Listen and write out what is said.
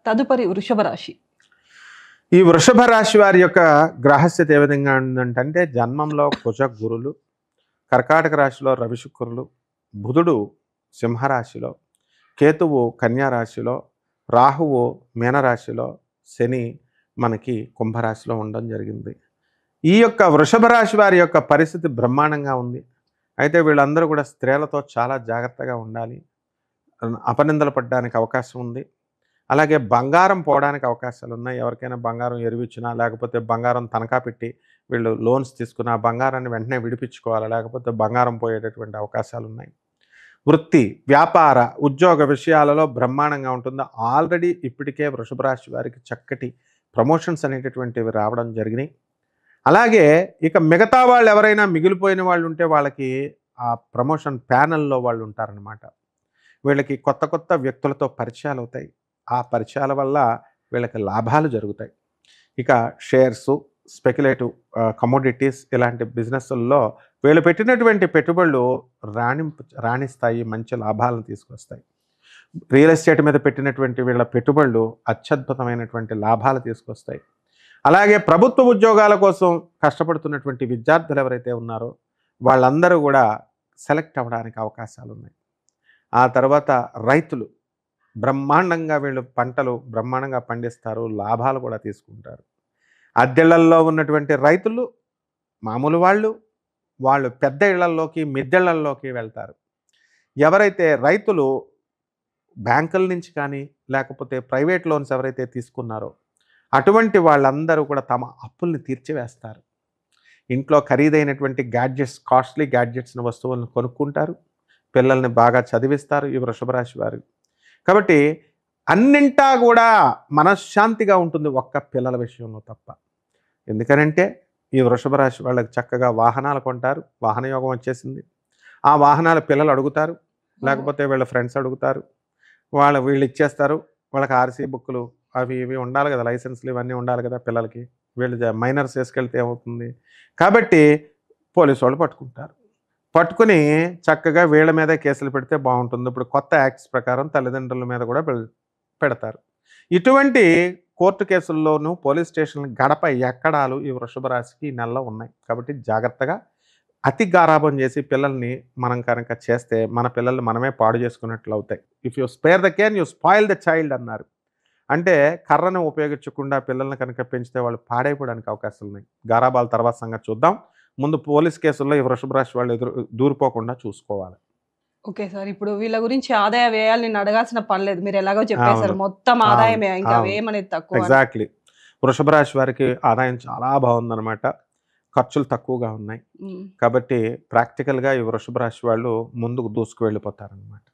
తదుపరి వృషభ రాశి. ఈ వృషభ రాశి వారి యొక్క గ్రహస్థితి ఏ విధంగా ఉందంటే జన్మంలో కుజ గురులు, కర్కాటక రాశిలో రవి శుక్రులు, బుధుడు సింహరాశిలో, కేతువు కన్యా రాశిలో, రాహువు మీనరాశిలో, శని మనకి కుంభరాశిలో ఉండడం జరిగింది. ఈ యొక్క వృషభ రాశి వారి యొక్క పరిస్థితి బ్రహ్మాండంగా ఉంది. అయితే వీళ్ళందరూ కూడా స్త్రీలతో చాలా జాగ్రత్తగా ఉండాలి. అపనిందలు పడడానికి అవకాశం ఉంది. అలాగే బంగారం పోవడానికి అవకాశాలు ఉన్నాయి. ఎవరికైనా బంగారం ఎరువిచ్చినా, లేకపోతే బంగారం తనఖా పెట్టి వీళ్ళు లోన్స్ తీసుకున్న ఆ బంగారాన్ని వెంటనే విడిపించుకోవాలి, లేకపోతే బంగారం పోయేటటువంటి అవకాశాలు ఉన్నాయి. వృత్తి, వ్యాపార, ఉద్యోగ విషయాలలో బ్రహ్మాండంగా ఉంటుంది. ఆల్రెడీ ఇప్పటికే వృషభ రాశి వారికి చక్కటి ప్రమోషన్స్ అనేటటువంటివి రావడం జరిగినాయి. అలాగే ఇక మిగతా వాళ్ళు ఎవరైనా మిగిలిపోయిన వాళ్ళు ఉంటే వాళ్ళకి ఆ ప్రమోషన్ ప్యానెల్లో వాళ్ళు ఉంటారనమాట. వీళ్ళకి కొత్త కొత్త వ్యక్తులతో పరిచయాలు అవుతాయి. ఆ పరిచయాల వల్ల వీళ్ళకి లాభాలు జరుగుతాయి. ఇక షేర్సు, స్పెక్యులేటివ్ కమోడిటీస్ ఇలాంటి బిజినెస్ల్లో వీళ్ళు పెట్టినటువంటి పెట్టుబడులు రాణిస్తాయి, మంచి లాభాలను తీసుకొస్తాయి. రియల్ ఎస్టేట్ మీద పెట్టినటువంటి వీళ్ళ పెట్టుబడులు అత్యద్భుతమైనటువంటి లాభాలు తీసుకొస్తాయి. అలాగే ప్రభుత్వ ఉద్యోగాల కోసం కష్టపడుతున్నటువంటి విద్యార్థులు ఎవరైతే ఉన్నారో వాళ్ళందరూ కూడా సెలెక్ట్ అవ్వడానికి అవకాశాలు ఉన్నాయి. ఆ తర్వాత రైతులు బ్రహ్మాండంగా వీళ్ళు పంటలు బ్రహ్మాండంగా పండిస్తారు, లాభాలు కూడా తీసుకుంటారు. అద్దెళ్లల్లో ఉన్నటువంటి రైతులు మామూలు వాళ్ళు పెద్ద ఇళ్లల్లోకి మిద్దెళ్లల్లోకి వెళ్తారు. ఎవరైతే రైతులు బ్యాంకుల నుంచి కానీ లేకపోతే ప్రైవేట్ లోన్స్ ఎవరైతే తీసుకున్నారో అటువంటి వాళ్ళందరూ కూడా తమ అప్పుల్ని తీర్చివేస్తారు. ఇంట్లో ఖరీదైనటువంటి గ్యాడ్జెట్స్, కాస్ట్లీ గ్యాడ్జెట్స్ని వస్తువులను కొనుక్కుంటారు. పిల్లల్ని బాగా చదివిస్తారు ఈ వృషభ రాశి వారు. కాబట్టి అన్నింటా కూడా మనశ్శాంతిగా ఉంటుంది, ఒక్క పిల్లల విషయంలో తప్ప. ఎందుకనంటే ఈ వృషభ రాశి వాళ్ళకి చక్కగా వాహనాలు కొంటారు, వాహన యోగం వచ్చేసింది. ఆ వాహనాలు పిల్లలు అడుగుతారు, లేకపోతే వీళ్ళ ఫ్రెండ్స్ అడుగుతారు, వీళ్ళు ఇచ్చేస్తారు. వాళ్ళకి ఆర్సీ బుక్కులు అవి ఇవి ఉండాలి కదా, లైసెన్స్లు ఇవన్నీ ఉండాలి కదా పిల్లలకి. వీళ్ళు మైనర్స్ వేసుకెళ్తే ఏమవుతుంది. కాబట్టి పోలీసు వాళ్ళు పట్టుకుని చక్కగా వీళ్ళ మీదే కేసులు పెడితే బాగుంటుంది. ఇప్పుడు కొత్త యాక్ట్స్ ప్రకారం తల్లిదండ్రుల మీద కూడా పెడతారు. ఇటువంటి కోర్టు కేసుల్లోనూ పోలీస్ స్టేషన్ గడప ఎక్కడాలు ఈ వృషభ రాశికి ఈ నెలలో ఉన్నాయి. కాబట్టి జాగ్రత్తగా అతి గారాబం చేసి పిల్లల్ని మనం కనుక చేస్తే మన పిల్లల్ని మనమే పాడు చేసుకున్నట్లు అవుతాయి. If you spare the cane you spoil the child అన్నారు. అంటే కర్రను ఉపయోగించకుండా పిల్లల్ని కనుక పెంచితే వాళ్ళు పాడైపోవడానికి అవకాశాలు ఉన్నాయి. గారాబాల తర్వాత సంగతి చూద్దాం. ముందు పోలీస్ కేసుల్లో ఈ వృషభ రాశి వాళ్ళు దూరిపోకుండా చూసుకోవాలి. ఓకే సార్, ఇప్పుడు వీళ్ళ గురించి ఆదాయ వ్యయాలు నేను అడగాల్సిన పని లేదు, మీరు ఎలాగో చెప్పేశారు. మొత్తం ఆదాయమే, ఇంకా వ్యయం అనేది తక్కువ. ఎగ్జాక్ట్లీ. వృషభ రాశి వారికి ఆదాయం చాలా బాగుందన్నమాట. ఖర్చులు తక్కువగా ఉన్నాయి. కాబట్టి ప్రాక్టికల్గా ఈ వృషభ రాశి వాళ్ళు ముందుకు దూసుకు వెళ్ళిపోతారనమాట.